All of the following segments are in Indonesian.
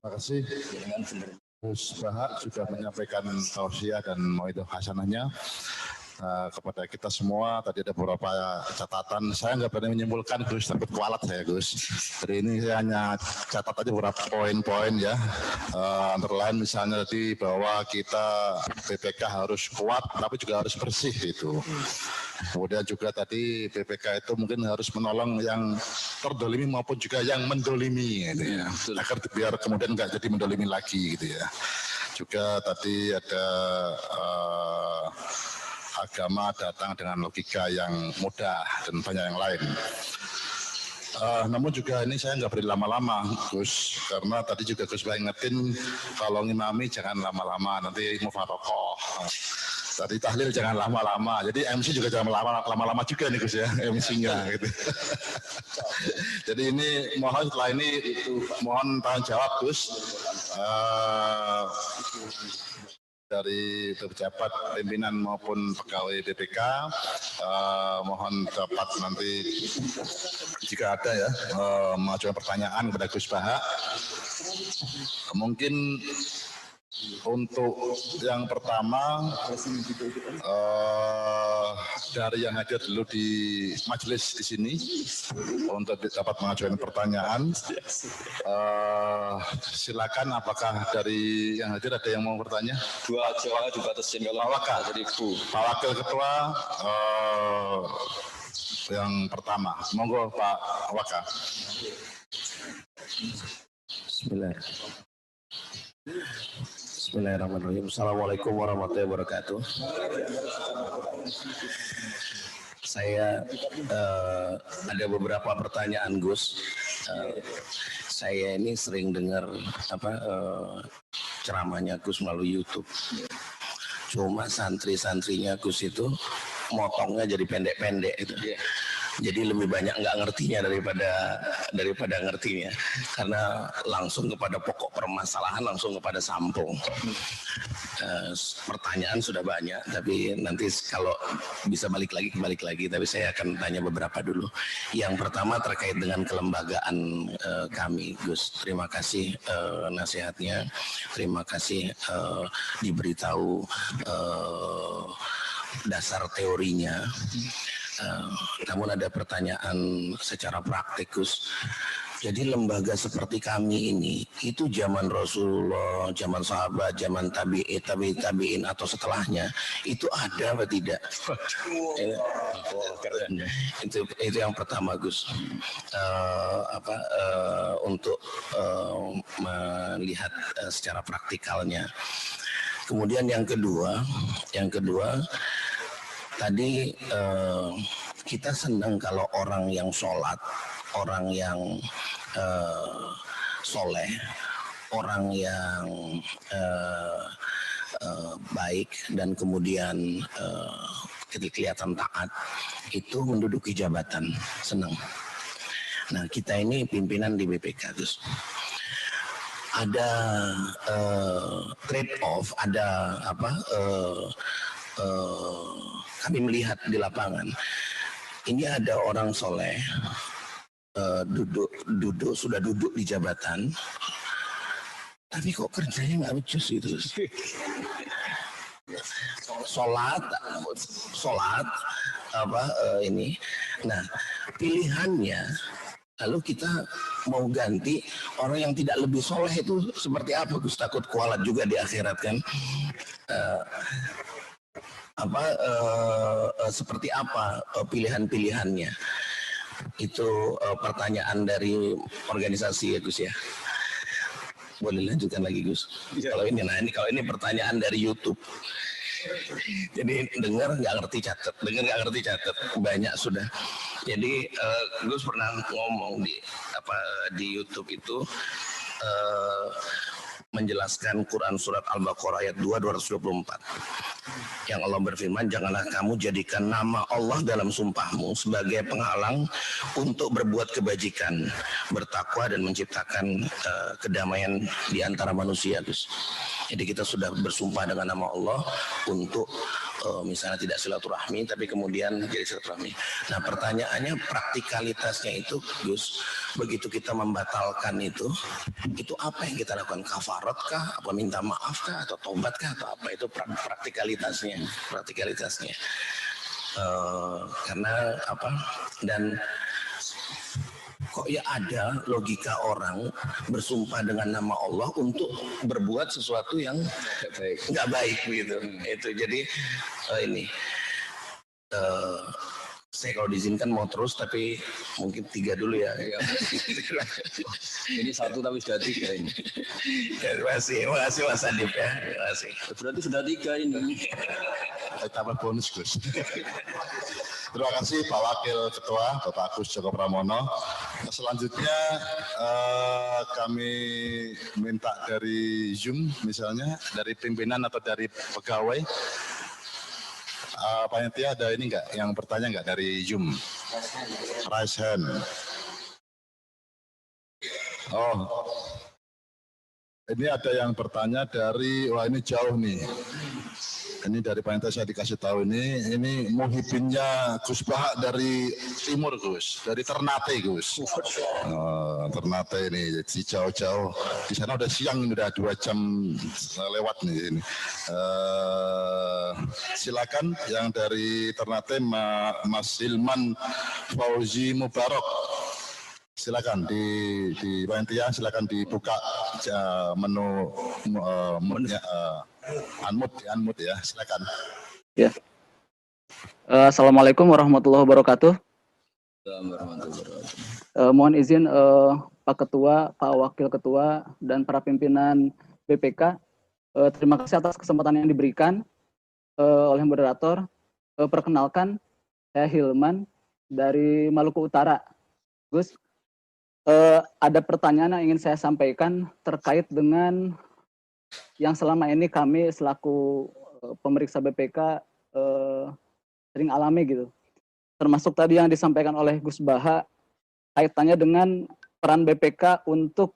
Terima kasih. Gus Baha sudah menyampaikan tausiah dan mauidhah hasanahnya kepada kita semua. Tadi ada beberapa catatan. Saya nggak berani menyimpulkan Gus, takut kualat saya Gus. Jadi ini saya hanya catat aja beberapa poin-poin ya. Antara lain misalnya tadi bahwa kita BPK harus kuat tapi juga harus bersih itu. Kemudian juga tadi BPK itu mungkin harus menolong yang terdolimi maupun juga yang mendolimi gitu ya. Agar biar kemudian nggak jadi mendolimi lagi gitu ya. Juga tadi ada agama datang dengan logika yang mudah dan banyak yang lain. Namun juga ini saya nggak beri lama-lama Gus, karena tadi juga Gus ingetin kalau ngimami jangan lama-lama, nanti mufarokoh. Tadi tahlil jangan lama-lama, jadi MC juga jangan lama-lama juga nih Gus ya, MC-nya gitu. Jadi ini mohon setelah ini mohon tanggung jawab Gus. Dari pejabat pimpinan maupun pegawai BPK mohon dapat nanti jika ada ya mengajukan pertanyaan kepada Gus Baha. Mungkin untuk yang pertama dari yang hadir dulu di majelis di sini untuk dapat mengajukan pertanyaan. Silakan, apakah dari yang hadir ada yang mau bertanya? Dua Jawa dibatasin kalau Pak Wakil. jadi Bu. Pak Wakil Ketua yang pertama, monggo Pak Wakil. Bismillahirrahmanirrahim. Assalamualaikum warahmatullahi wabarakatuh. Saya ada beberapa pertanyaan Gus. Saya ini sering dengar ceramahnya Gus melalui YouTube. Cuma santri-santrinya Gus itu motongnya jadi pendek-pendek itu. Jadi lebih banyak nggak ngertinya daripada ngertinya, karena langsung kepada pokok permasalahan, langsung kepada sampung. Pertanyaan sudah banyak, tapi nanti kalau bisa balik lagi. Tapi saya akan tanya beberapa dulu. Yang pertama terkait dengan kelembagaan kami, Gus. Terima kasih nasihatnya, terima kasih diberitahu dasar teorinya. Namun ada pertanyaan secara praktik Gus. Jadi lembaga seperti kami ini itu zaman Rasulullah, zaman sahabat, zaman tabi'in atau setelahnya itu ada apa tidak? Itu yang pertama Gus. Untuk melihat secara praktikalnya. Kemudian yang kedua tadi kita senang kalau orang yang sholat, orang yang soleh, orang yang baik dan kemudian kelihatan taat itu menduduki jabatan, senang. Nah kita ini pimpinan di BPK Gus. Ada trade off, ada kami melihat di lapangan ini ada orang soleh sudah duduk di jabatan, tapi kok kerjanya nggak becus gitu. Sholat ini. Nah pilihannya lalu kita mau ganti orang yang tidak lebih soleh itu seperti apa Gus? Takut kualat juga di akhirat kan. Seperti apa pilihan-pilihannya? Itu pertanyaan dari organisasi ya Gus ya. Boleh lanjutkan lagi Gus. Kalau ini pertanyaan dari YouTube. Jadi dengar nggak ngerti catat, banyak sudah. Jadi Gus pernah ngomong di YouTube itu menjelaskan Quran surat Al-Baqarah ayat 224 yang Allah berfirman, janganlah kamu jadikan nama Allah dalam sumpahmu sebagai penghalang untuk berbuat kebajikan, bertakwa dan menciptakan kedamaian di antara manusia. Jadi kita sudah bersumpah dengan nama Allah untuk misalnya tidak silaturahmi tapi kemudian jadi silaturahmi. Nah pertanyaannya praktikalitasnya itu Gus, begitu kita membatalkan itu apa yang kita lakukan? Kafarat kah? Apa minta maaf kah? Atau tobat kah? Atau apa itu praktikalitasnya? Karena apa? Dan kok ya ada logika orang bersumpah dengan nama Allah untuk berbuat sesuatu yang nggak baik gitu. Itu jadi ini saya kalau diizinkan mau terus tapi mungkin 3 dulu ya. Ini 1 tapi sudah 3 ini. Terima kasih Mas Adib ya. Terima kasih. Berarti sudah 3 ini. Tambah bonus Gus. Terima kasih Pak Wakil Ketua Bapak Agus Joko Pramono. Selanjutnya kami minta dari Zoom misalnya dari pimpinan atau dari pegawai. Panitia ada ini enggak yang bertanya enggak dari Zoom? Raise hand. Oh, ini ada yang bertanya dari, wah ini jauh nih. Ini dari panitia saya dikasih tahu ini muhibinnya Gus Bahak dari timur Gus, dari Ternate Gus. Ternate ini jadi jauh-jauh. Di sana udah siang, udah 2 jam lewat nih ini. Silakan yang dari Ternate Mas Hilman Fauzi Mubarok. Silakan di panitia silakan dibuka menu unmute ya, silakan. Ya. Assalamualaikum warahmatullahi wabarakatuh. Mohon izin Pak Ketua, Pak Wakil Ketua, dan para pimpinan BPK. Terima kasih atas kesempatan yang diberikan oleh moderator. Perkenalkan, saya Hilman dari Maluku Utara. Gus, ada pertanyaan yang ingin saya sampaikan terkait dengan yang selama ini kami selaku pemeriksa BPK sering alami gitu. Termasuk tadi yang disampaikan oleh Gus Bahak kaitannya dengan peran BPK untuk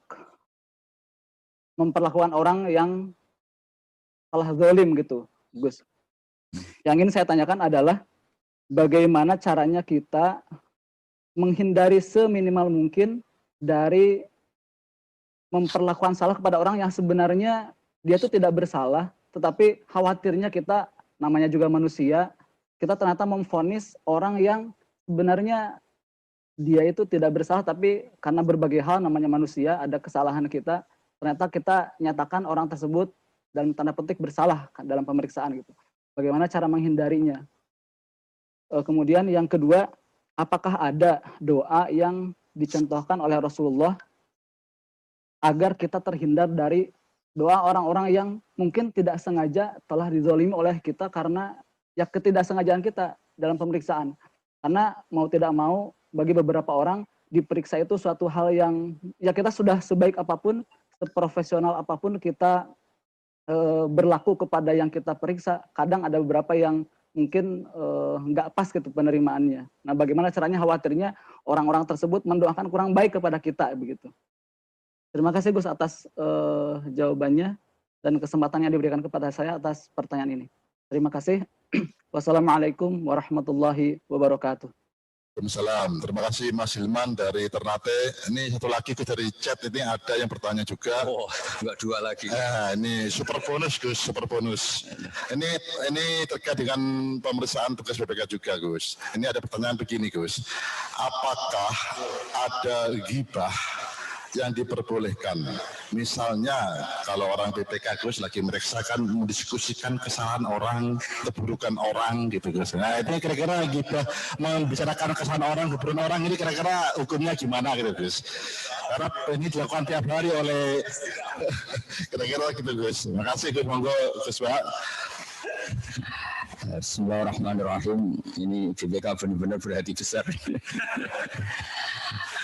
memperlakukan orang yang salah zalim gitu, Gus. Yang ingin saya tanyakan adalah bagaimana caranya kita menghindari seminimal mungkin dari memperlakukan salah kepada orang yang sebenarnya dia itu tidak bersalah, tetapi khawatirnya kita, namanya juga manusia, kita ternyata memvonis orang yang sebenarnya dia itu tidak bersalah, tapi karena berbagai hal namanya manusia, ada kesalahan kita, ternyata kita nyatakan orang tersebut dalam tanda petik bersalah dalam pemeriksaan gitu. Bagaimana cara menghindarinya? Kemudian yang kedua, apakah ada doa yang dicontohkan oleh Rasulullah agar kita terhindar dari doa orang-orang yang mungkin tidak sengaja telah dizalimi oleh kita karena ya ketidaksengajaan kita dalam pemeriksaan. Karena mau tidak mau bagi beberapa orang diperiksa itu suatu hal yang ya kita sudah sebaik apapun, seprofesional apapun kita berlaku kepada yang kita periksa. Kadang ada beberapa yang mungkin nggak pas gitu penerimaannya. Nah, bagaimana caranya khawatirnya orang-orang tersebut mendoakan kurang baik kepada kita begitu. Terima kasih Gus atas jawabannya dan kesempatan yang diberikan kepada saya atas pertanyaan ini. Terima kasih. Wassalamualaikum warahmatullahi wabarakatuh. Waalaikumsalam. Terima kasih Mas Hilman dari Ternate. Ini satu lagi dari chat ini ada yang bertanya juga. Oh, enggak 2 lagi. Ini super bonus Gus, super bonus. Ini terkait dengan pemeriksaan tugas BPK juga Gus. Ini ada pertanyaan begini Gus. Apakah ada ghibah yang diperbolehkan? Misalnya kalau orang BPK Gus lagi meriksakan, mendiskusikan kesalahan orang, keburukan orang gitu Gus. Nah ini kira-kira ghibah membicarakan kesalahan orang, keburukan orang ini kira-kira hukumnya gimana gitu Gus? Karena ini dilakukan tiap hari oleh kira-kira gitu Gus. Terima kasih Gus, monggo Gus Pak. Bismillahirrahmanirrahim. Ini BPK benar-benar berhati besar.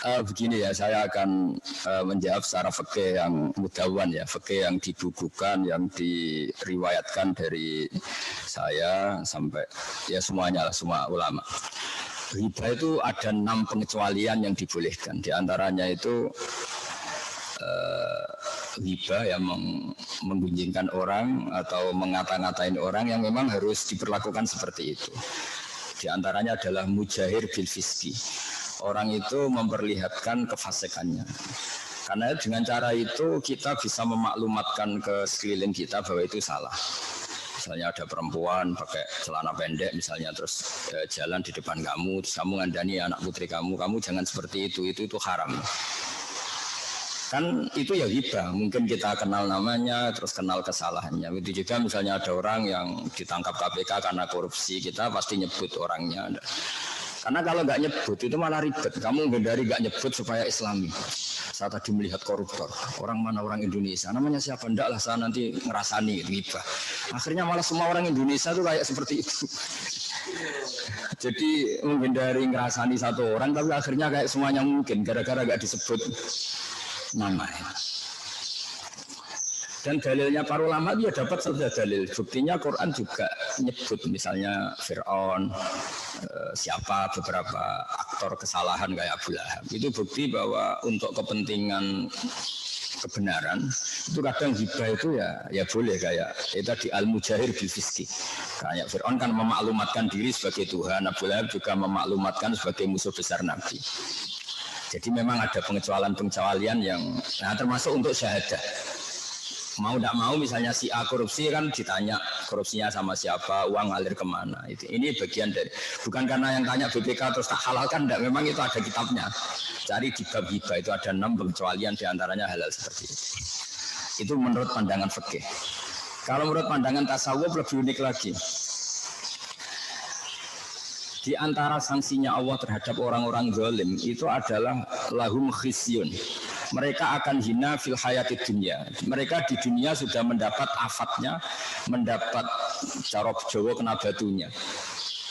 Begini ya, saya akan menjawab secara fikih yang mudawan ya, fikih yang dibukukan, yang diriwayatkan dari saya sampai ya semuanya lah, semua ulama. Ghibah itu ada 6 pengecualian yang dibolehkan. Di antaranya itu ghibah yang menggunjingkan orang atau mengata-ngatain orang yang memang harus diperlakukan seperti itu. Di antaranya adalah mujahir bil fiski. Orang itu memperlihatkan kefasikannya. Karena dengan cara itu kita bisa memaklumatkan ke sekeliling kita bahwa itu salah. Misalnya ada perempuan pakai celana pendek misalnya terus jalan di depan kamu, terus kamu ngandani anak putri kamu jangan seperti itu haram. Kan itu ya ghibah, mungkin kita kenal namanya terus kenal kesalahannya. Itu juga misalnya ada orang yang ditangkap KPK karena korupsi, kita pasti nyebut orangnya. Karena kalau nggak nyebut itu malah ribet. Kamu menghindari nggak nyebut supaya islami. Saya tadi melihat koruptor. Orang mana orang Indonesia? Namanya siapa? Enggak lah, saya nanti ngerasani gitu. Akhirnya malah semua orang Indonesia tuh kayak seperti itu. Jadi menghindari ngerasani satu orang, tapi akhirnya kayak semuanya mungkin. Gara-gara nggak disebut namanya. Dan dalilnya para ulama dia dapat saja dalil. Buktinya Quran juga nyebut misalnya Fir'aun, siapa beberapa aktor kesalahan kayak Abu Lahab. Itu bukti bahwa untuk kepentingan kebenaran itu kadang ghibah itu ya boleh kayak itu di al-mujahir bil fiski. Kayak Fir'aun kan memaklumatkan diri sebagai Tuhan, Abu Lahab juga memaklumatkan sebagai musuh besar Nabi. Jadi memang ada pengecualian yang termasuk untuk syahadah. Mau tidak mau misalnya si A korupsi kan ditanya korupsinya sama siapa, uang ngalir kemana. Ini bagian dari, bukan karena yang tanya BPK terus tak halalkan, tidak, memang itu ada kitabnya. Cari di bab hibah itu ada 6 pengecualian diantaranya halal seperti itu. Itu menurut pandangan fikih. Kalau menurut pandangan tasawuf lebih unik lagi. Di antara sanksinya Allah terhadap orang-orang zalim itu adalah lahum khisyun. Mereka akan hina fil hayati dunia. Mereka di dunia sudah mendapat afatnya, mendapat cara Jawa kena batunya.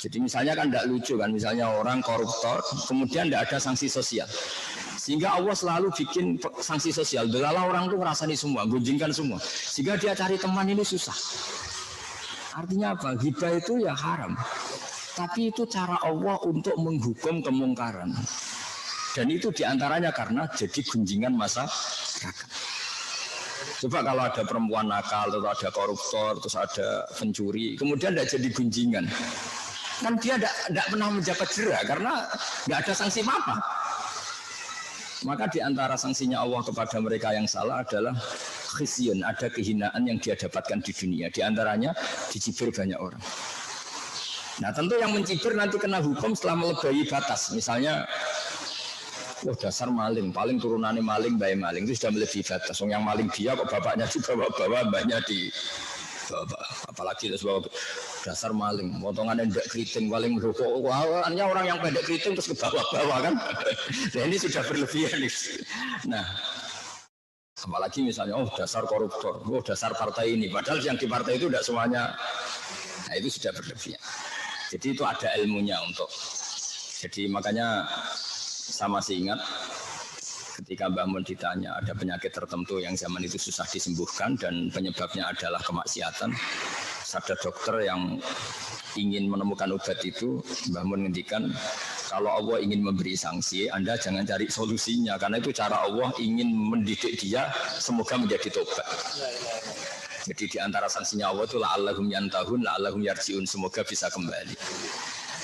Jadi misalnya kan tidak lucu kan, misalnya orang koruptor, kemudian tidak ada sanksi sosial. Sehingga Allah selalu bikin sanksi sosial. Delalah orang itu ngerasani semua, gunjingkan semua. Sehingga dia cari teman ini susah. Artinya apa? Ghibah itu ya haram. Tapi itu cara Allah untuk menghukum kemungkaran. Dan itu diantaranya karena jadi gunjingan masyarakat. Coba kalau ada perempuan nakal, atau ada koruptor, terus ada pencuri, kemudian tidak jadi gunjingan. Kan dia tidak pernah menjabat jera karena tidak ada sanksi apa-apa. Maka diantara sanksinya Allah kepada mereka yang salah adalah khisyun, ada kehinaan yang dia dapatkan di dunia. Diantaranya dicibir banyak orang. Nah tentu yang mencibir nanti kena hukum setelah melebihi batas. Misalnya dasar maling, paling turunannya maling, bayi maling itu sudah melebihi batas. Yang maling dia kok bapaknya dibawa-bawa, mbaknya di bawa. Apalagi terus bawa dasar maling, potongannya tidak keriting, paling merokok. Hanya orang yang pendek keriting terus ke bawah-bawah kan. Nah ini sudah berlebihan. Nah, apalagi misalnya dasar koruptor, dasar partai ini. Padahal yang di partai itu tidak semuanya. Nah itu sudah berlebihan. Jadi itu ada ilmunya untuk. Jadi makanya saya masih ingat ketika Mbah Mun ditanya ada penyakit tertentu yang zaman itu susah disembuhkan dan penyebabnya adalah kemaksiatan. Ada dokter yang ingin menemukan obat itu, Mbah Mun ngendikan kalau Allah ingin memberi sanksi, Anda jangan cari solusinya karena itu cara Allah ingin mendidik dia semoga menjadi tobat. Jadi di antara sanksinya Allah itu la'allahum yantahun, la'allahum yarji'un, semoga bisa kembali.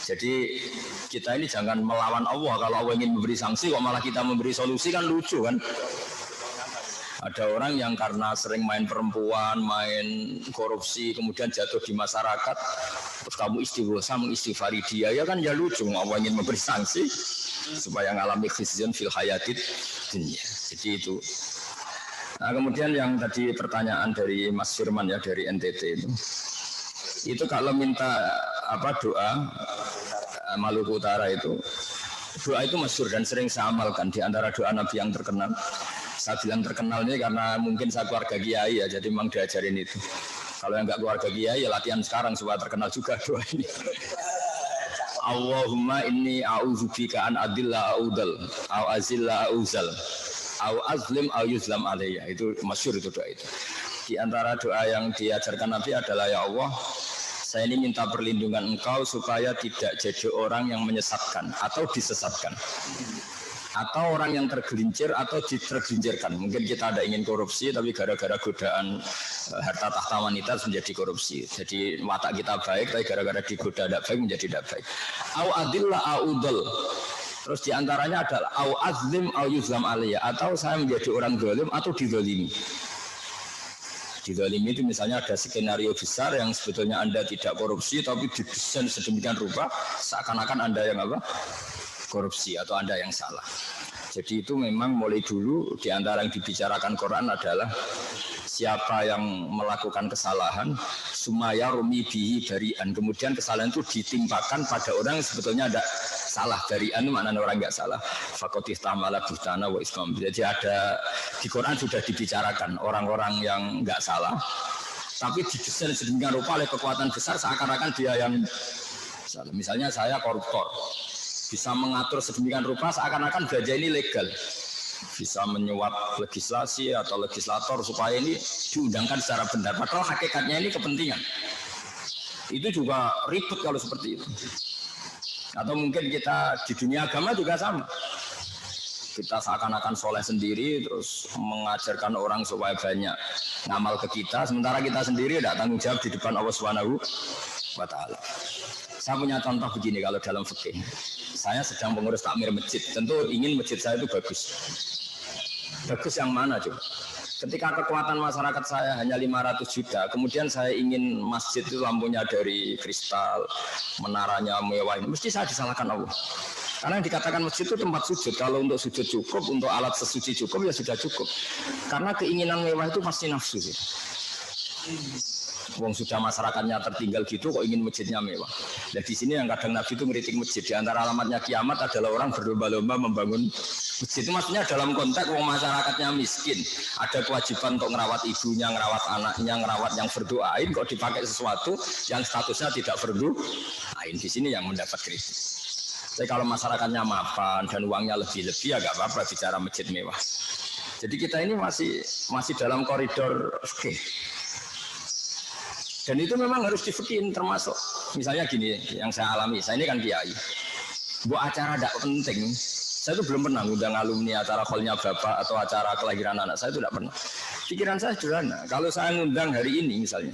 Jadi kita ini jangan melawan Allah. Kalau Allah ingin memberi sanksi kok malah kita memberi solusi kan lucu kan. Ada orang yang karena sering main perempuan, main korupsi, kemudian jatuh di masyarakat, terus kamu istighosa mengistighfari dia, ya kan ya lucu. Allah ingin memberi sanksi supaya ngalami khizyun fil hayatid dunya. Jadi itu. Nah kemudian yang tadi pertanyaan dari Mas Firman ya dari NTT itu kalau minta doa Maluku Utara itu doa itu masyhur dan sering saya amalkan di antara doa Nabi yang terkenal. Saya bilang terkenal ini karena mungkin saya keluarga kiai ya, jadi memang diajarin itu. Kalau yang enggak keluarga kiai ya latihan sekarang supaya terkenal juga doa ini. Allahumma inni a'udzubika an adilla a'udal au azilla a'uzal au azlim au yuzlam alayya. Itu masyhur itu doa itu. Di antara doa yang diajarkan Nabi adalah ya Allah, saya ini minta perlindungan Engkau supaya tidak jadi orang yang menyesatkan atau disesatkan. atau orang yang tergelincir atau tergelincirkan. Mungkin kita ada ingin korupsi tapi gara-gara godaan harta tahta wanita menjadi korupsi. Jadi watak kita baik tapi gara-gara digoda tidak baik menjadi tidak baik. Au adillah audol. Terus diantaranya adalah au azlim au yuzlam aliyah, atau saya menjadi orang zalim atau dizalimi. Dizalimi itu misalnya ada skenario besar yang sebetulnya Anda tidak korupsi tapi didesain sedemikian rupa seakan-akan Anda yang apa? Korupsi atau Anda yang salah. Jadi itu memang mulai dulu di antara yang dibicarakan Quran adalah siapa yang melakukan kesalahan sumaya rumi bihi barian, kemudian kesalahan itu ditimpakan pada orang yang sebetulnya ada salah. Barian itu maknanya orang enggak salah. Faqatih tamala buhtana wa ismam. Jadi ada di Quran sudah dibicarakan orang-orang yang enggak salah tapi didesain sedemikian rupa oleh kekuatan besar seakan-akan dia yang salah. Misalnya saya koruptor, bisa mengatur sedemikian rupa seakan-akan gajah ini legal, bisa menyuap legislasi atau legislator supaya ini diundangkan secara benar, padahal hakikatnya ini kepentingan. Itu juga ribet kalau seperti itu. Atau mungkin kita di dunia agama juga sama, kita seakan-akan soleh sendiri terus mengajarkan orang supaya banyak ngamal ke kita, sementara kita sendiri tidak tanggung jawab di depan Allah Subhanahu wa Ta'ala. Saya punya contoh begini kalau dalam fikih. Saya sedang pengurus takmir masjid, tentu ingin masjid saya itu bagus. Bagus yang mana coba? Ketika kekuatan masyarakat saya hanya 500 juta, kemudian saya ingin masjid itu lampunya dari kristal, menaranya mewah, mesti saya disalahkan Allah. Karena yang dikatakan masjid itu tempat sujud. Kalau untuk sujud cukup, untuk alat sesuci cukup, ya sudah cukup. Karena keinginan mewah itu pasti nafsu sih. Wong sudah masyarakatnya tertinggal gitu kok ingin masjidnya mewah. Dan di sini yang kadang Nabi itu ngeritik masjid. Di antara alamatnya kiamat adalah orang berlomba-lomba membangun masjid. Itu maksudnya dalam konteks wong masyarakatnya miskin, ada kewajiban untuk ngerawat ibunya, ngerawat anaknya, ngerawat yang fardu ain, kok dipakai sesuatu yang statusnya tidak fardu ain. Di sini yang mendapat kritik. Tapi kalau masyarakatnya mapan dan uangnya lebih-lebih ya gak apa-apa bicara masjid mewah. Jadi kita ini masih dalam koridor fikih. Dan itu memang harus difikirin, termasuk misalnya gini yang saya alami, saya ini kan kiai. Buat acara tidak penting, saya itu belum pernah ngundang alumni acara kolnya bapak atau acara kelahiran anak saya itu tidak pernah. Pikiran saya sederhana, kalau saya ngundang hari ini misalnya,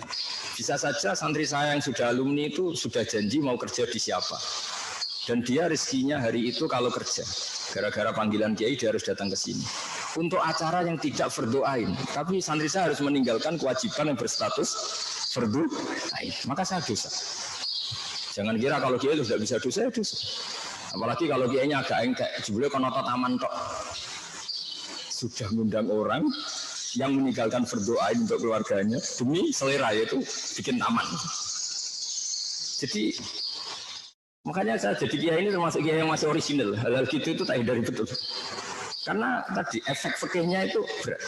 bisa saja santri saya yang sudah alumni itu sudah janji mau kerja di siapa. Dan dia rezekinya hari itu kalau kerja, gara-gara panggilan kiai dia harus datang ke sini. Untuk acara yang tidak fardu ain, tapi santri saya harus meninggalkan kewajiban yang berstatus fardu ain, maka saya dosa. Jangan kira kalau kiai itu tidak bisa dosa, ya dosa. Apalagi kalau kiainya agak engkek, jebule kono taman tok. Sudah ngundang orang yang meninggalkan fardu ain untuk keluarganya demi selera, yaitu bikin taman. Jadi makanya saya jadi kiai ini termasuk kiai yang masih orisinal. Hal-hal gitu itu tak hindari betul. Karena tadi efek fikihnya itu berat.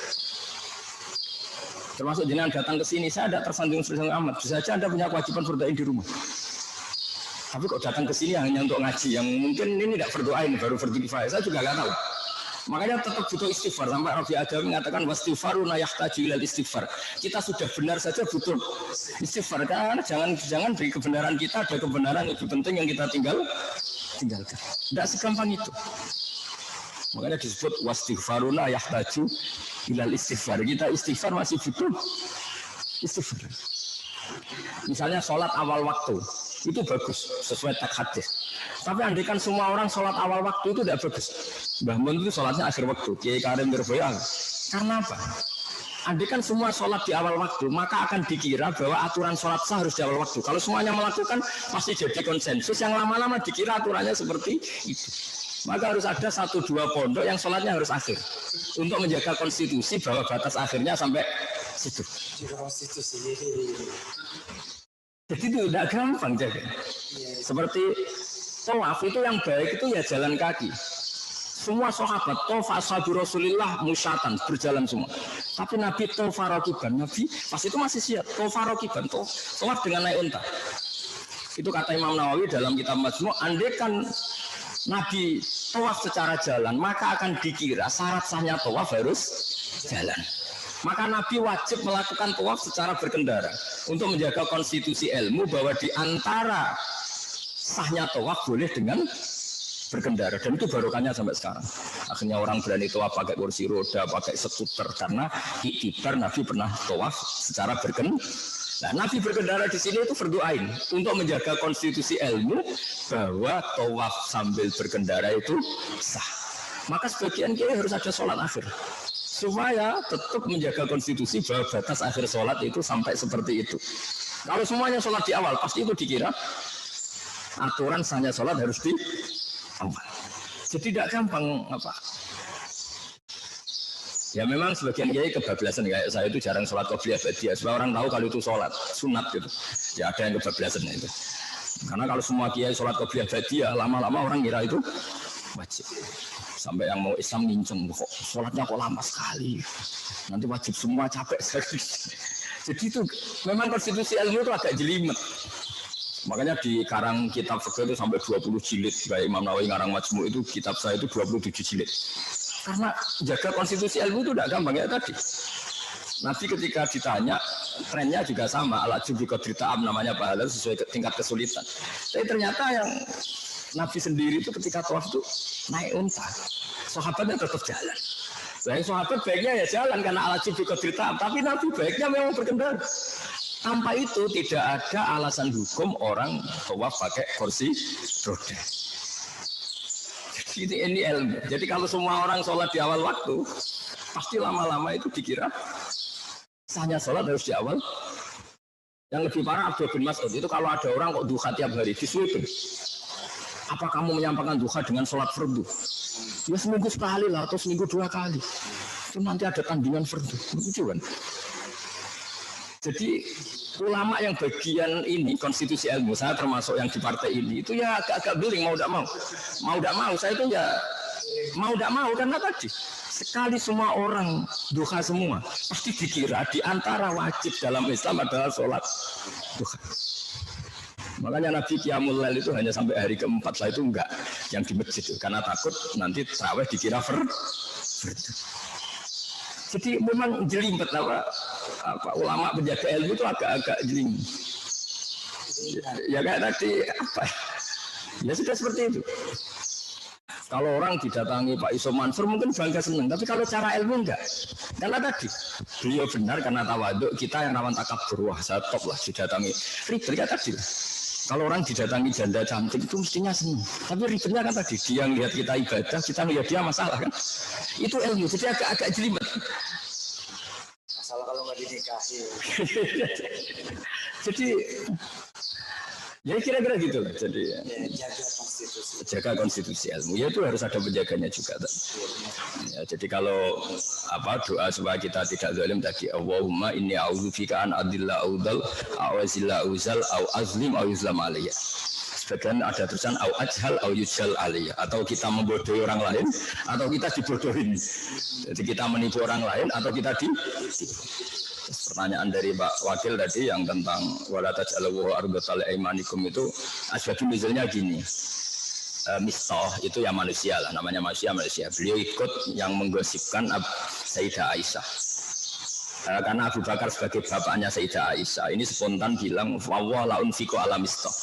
Termasuk jenengan datang ke sini, saya tidak tersandung amat. Bisa saja Anda punya kewajiban berdoain di rumah. Tapi kok datang ke sini hanya untuk ngaji, yang mungkin ini tidak berdoain, baru fardu kifayah. Saya juga nggak tahu. Makanya tetap butuh istighfar. Sampai Rabi Adam mengatakan wastighfaruna yahtaju ilal istighfar. Kita sudah benar saja butuh istighfar. Karena jangan beri kebenaran kita, ada kebenaran yang lebih penting yang kita tinggalkan. Tidak segampang itu. Makanya disebut wastighfaruna yahtaju ilal istighfar. Kita istighfar masih butuh istighfar. Misalnya sholat awal waktu itu bagus sesuai teks hadis. Tapi andaikan semua orang sholat awal waktu itu tidak bagus. Mbah Mun itu sholatnya akhir waktu. Kiai Karim Berboya. Karena apa? Andaikan semua sholat di awal waktu, maka akan dikira bahwa aturan sholat sah harus di awal waktu. Kalau semuanya melakukan, pasti jadi konsensus. Yang lama-lama dikira aturannya seperti itu. Maka harus ada 1-2 pondok yang sholatnya harus akhir untuk menjaga konstitusi bahwa batas akhirnya sampai situ. Jadi itu tidak gampang jaga. Seperti tawaf itu yang baik itu ya jalan kaki. Semua sahabat tawaf ashabu Rasulillah musyatan berjalan semua. Tapi Nabi tawaf rakiban, Nabi pas itu masih siap tawaf rakiban, tawaf dengan naik unta. Itu kata Imam Nawawi dalam kitab Majmu', andaikan Nabi tawaf secara jalan, maka akan dikira syarat sahnya tawaf harus jalan. Maka Nabi wajib melakukan tawaf secara berkendara untuk menjaga konstitusi ilmu bahwa di antara sahnya tawaf boleh dengan berkendara, dan itu barokahnya sampai sekarang. Akhirnya orang berani tawaf pakai kursi roda, pakai skuter, karena iktibar Nabi pernah tawaf secara berkendara. Nah, Nabi berkendara di sini itu fardu ain untuk menjaga konstitusi ilmu bahwa tawaf sambil berkendara itu sah. Maka sebagian kiai harus ada sholat akhir supaya tetap menjaga konstitusi bahwa batas akhir sholat itu sampai seperti itu. Kalau semuanya sholat di awal, pasti itu dikira aturan sahnya sholat harus di awal. Jadi tidak gampang apa. Ya memang sebagian kiai kebablasan, kayak saya itu jarang sholat qobliyah ba'diyah. Supaya orang tahu kalau itu sholat sunat gitu. Ya ada yang kebablasan itu. Karena kalau semua kiai sholat qobliyah ba'diyah, lama-lama orang kira itu wajib. Sampai yang mau Islam nginceng, kok sholatnya kok lama sekali. Nanti wajib semua, capek sekali. Jadi itu memang konstitusi ilmu itu agak jelimet. Makanya di karang kitab fikih itu sampai 20 jilid. Kayak Imam Nawawi ngarang Majmu' itu kitab saya itu 27 jilid. Karena jaga konstitusi ilmu itu tidak gampang ya tadi. Nabi ketika ditanya, trennya juga sama. Al-ajub bi qadri ta'am, namanya pahala sesuai tingkat kesulitan. Tapi ternyata yang Nabi sendiri itu ketika tawaf itu naik unta. Sahabatnya tetap jalan. Nah, sahabat baiknya ya jalan karena al-ajub bi qadri ta'am. Tapi Nabi baiknya memang berkendara. Tanpa itu tidak ada alasan hukum orang tawaf pakai kursi roda. Jadi ini ilmu. Jadi kalau semua orang sholat di awal waktu, pasti lama-lama itu dikira sahnya sholat harus di awal. Yang lebih parah Abdul bin Mas'ud itu kalau ada orang kok duha tiap hari disuruh. Apa kamu menyampaikan duha dengan sholat fardu? Ya seminggu sekali lah atau seminggu 2 kali. Itu nanti ada tandingan fardu. Lucu kan? Jadi ulama yang bagian ini konstitusi ilmu, saya termasuk yang di partai ini, itu ya agak-agak beling mau tidak mau saya itu ya mau tidak mau karena tadi sekali semua orang duha semua pasti dikira di antara wajib dalam Islam adalah sholat duha. Makanya Nabi Qiyamul Lail itu hanya sampai hari keempat, setelah itu enggak yang di masjid karena takut nanti tarawih dikira fardu. Jadi memang jelimet apa ulama penjaga ilmu itu agak-agak jelimet. Ya kayak tadi apa? Ya sudah seperti itu. Kalau orang didatangi Pak Iso Mansur mungkin bangga senang, tapi kalau cara ilmu enggak. Karena tadi beliau benar karena tawaduk, kita yang rawan takabur, wah saya top lah didatangi. Ribet ya tadi. Kalau orang didatangi janda cantik itu mestinya senang. Tapi ribetnya kan tadi dia ngelihat kita ibadah, kita ngelihat dia masalah kan. Itu ilmu, jadi agak-agak jelimet. Masalah kalau nggak dinikahi. Jadi ya kira-kira gitu lah. Jadi Ya, jaga konstitusi ilmu. Ya itu harus ada penjaganya juga. Ya, jadi kalau doa supaya kita tidak zalim tadi, Allahumma inni a'udzubika an adilla audal aw azilla uzal aw azlim aw yuzlam alayya. Sebagian ada tulisan au ajhal au yujhal alayya, atau kita membodohi orang lain atau kita dibodohin. Jadi kita menipu orang lain atau kita pertanyaan dari Pak Wakil tadi yang tentang wala taj'alu ardatal aimanikum itu asbabun nuzulnya gini. Mistah itu ya manusia lah, namanya manusia. Beliau ikut yang menggosipkan Sayyidah Aisyah. Karena Abu Bakar sebagai bapaknya Sayyidah Aisyah ini spontan bilang wallahu la unfiqu ala mistah.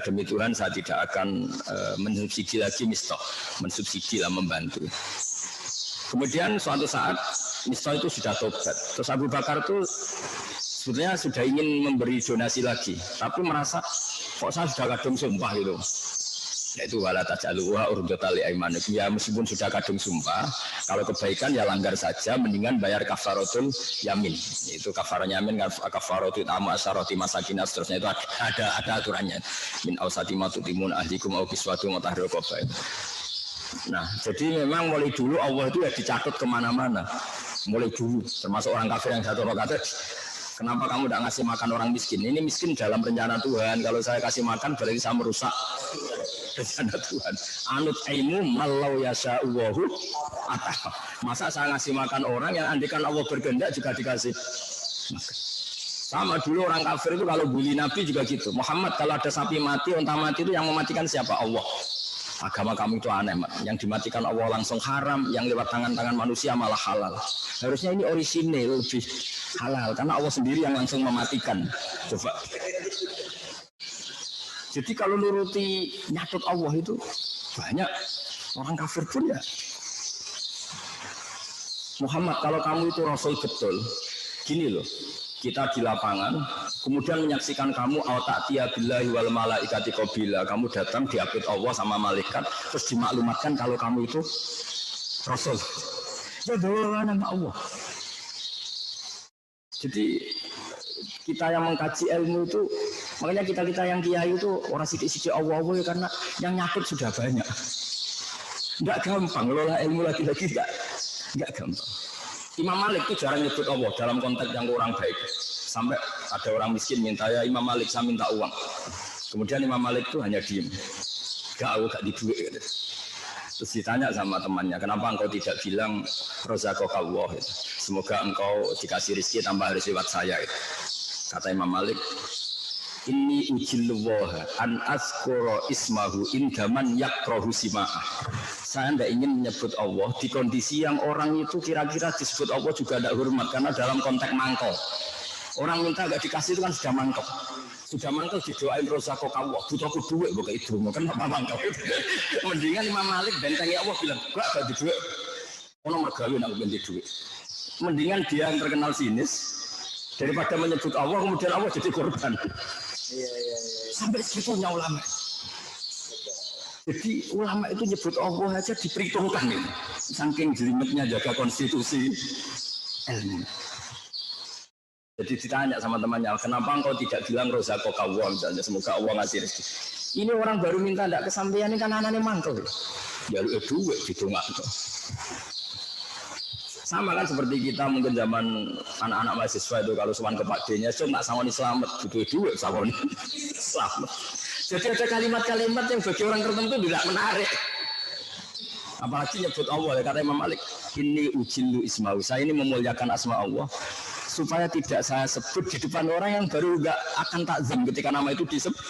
Demi Tuhan saya tidak akan mensubsidi lagi Mistah, mensubsidi lah, membantu. Kemudian suatu saat Mistah itu sudah tobat. Terus Abu Bakar itu sebetulnya sudah ingin memberi donasi lagi, tapi merasa kok saya sudah kadung sumpah gitu. Yaitu wala taj'aluha urdatan li aimanikum. Ya meskipun sudah kadung sumpah, kalau kebaikan ya langgar saja, mendingan bayar kafaratul yamin. Itu kafaranya yamin, kafaratul tamu asyarati masakin, seterusnya itu ada aturannya. Min ausati ma tutimun ahlikum au kiswatu mutahhirul qabail. Nah, jadi memang mulai dulu Allah itu ya dicatat kemana-mana. Mulai dulu, termasuk orang kafir yang satu rokaat. Kenapa kamu tidak ngasih makan orang miskin? Ini miskin dalam rencana Tuhan. Kalau saya kasih makan berarti saya merusak rencana Tuhan. Anut aimu malau yasha'uwahu atah. Masa saya ngasih makan orang yang andikan Allah berkehendak juga dikasih makan. Sama dulu orang kafir itu kalau bully Nabi juga gitu. Muhammad kalau ada sapi mati, unta mati itu yang mematikan siapa? Allah. Agama kami itu aneh, yang dimatikan Allah langsung haram, yang lewat tangan-tangan manusia malah halal. Harusnya ini orisinil, lebih halal, karena Allah sendiri yang langsung mematikan. Coba. Jadi kalau nuruti nyatut Allah itu Banyak orang kafir pun ya. Muhammad, kalau kamu itu rasul betul, gini loh, kita di lapangan, kemudian menyaksikan kamu ta'tiya billahi wal malaikati qabila, kamu datang diapit Allah sama malaikat, terus dimaklumatkan kalau kamu itu rasul. Ya doa nama Allah. Jadi kita yang mengkaji ilmu itu, makanya kita yang kiai itu orang sidik-sidik Allah ya, karena yang nyakit sudah banyak. Enggak gampang ngelola ilmu lagi-lagi enggak gampang. Imam Malik itu jarang nyebut Allah dalam konteks yang kurang baik. Sampai ada orang miskin minta, ya Imam Malik saya minta uang. Kemudian Imam Malik itu hanya diem. Gak di duit gitu. Terus ditanya sama temannya, kenapa engkau tidak bilang Razaqakallah gitu. Semoga engkau dikasih rezeki tanpa harus lewat saya gitu. Kata Imam Malik, inni ujillullaha an azkura ismahu indaman yakrahu sima'ah. Saya tidak ingin menyebut Allah di kondisi yang orang itu kira-kira disebut Allah juga tidak hormat, karena dalam konteks mangkok. Orang minta gak dikasih itu kan sudah mangkok. Sudah mangkok didoain Razaqakallah, butuhku duit bukan itu, kenapa mangkok? Mendingan Imam Malik bentengi Allah bilang, gak di duit. Ono mergawe nak ganti duit. Mendingan dia yang terkenal sinis daripada menyebut Allah kemudian Allah jadi korban. Iya. Sampai segitunya ulama. Jadi ulama itu nyebut Allah aja diperhitungkan gitu. Saking jelimetnya jaga konstitusi ilmu. Jadi ditanya sama temannya, kenapa engkau tidak bilang Razaqakallah misalnya, semoga Allah ngasih rezeki. Ini orang baru minta tidak kesampaian, ini kan anaknya mangkel. Ya lu duit didongak itu. Sama kan seperti kita mungkin zaman anak-anak mahasiswa itu kalau sowan ke Pak D-nya, cuma sawoni selamat, butuh duit sawoni selamat. Jadi ada kalimat-kalimat yang bagi orang tertentu tidak menarik. Apalagi nyebut Allah, ya, kata Imam Malik, ini ujillu isma'u, saya ini memuliakan asma Allah, supaya tidak saya sebut di depan orang yang baru enggak akan takzim ketika nama itu disebut.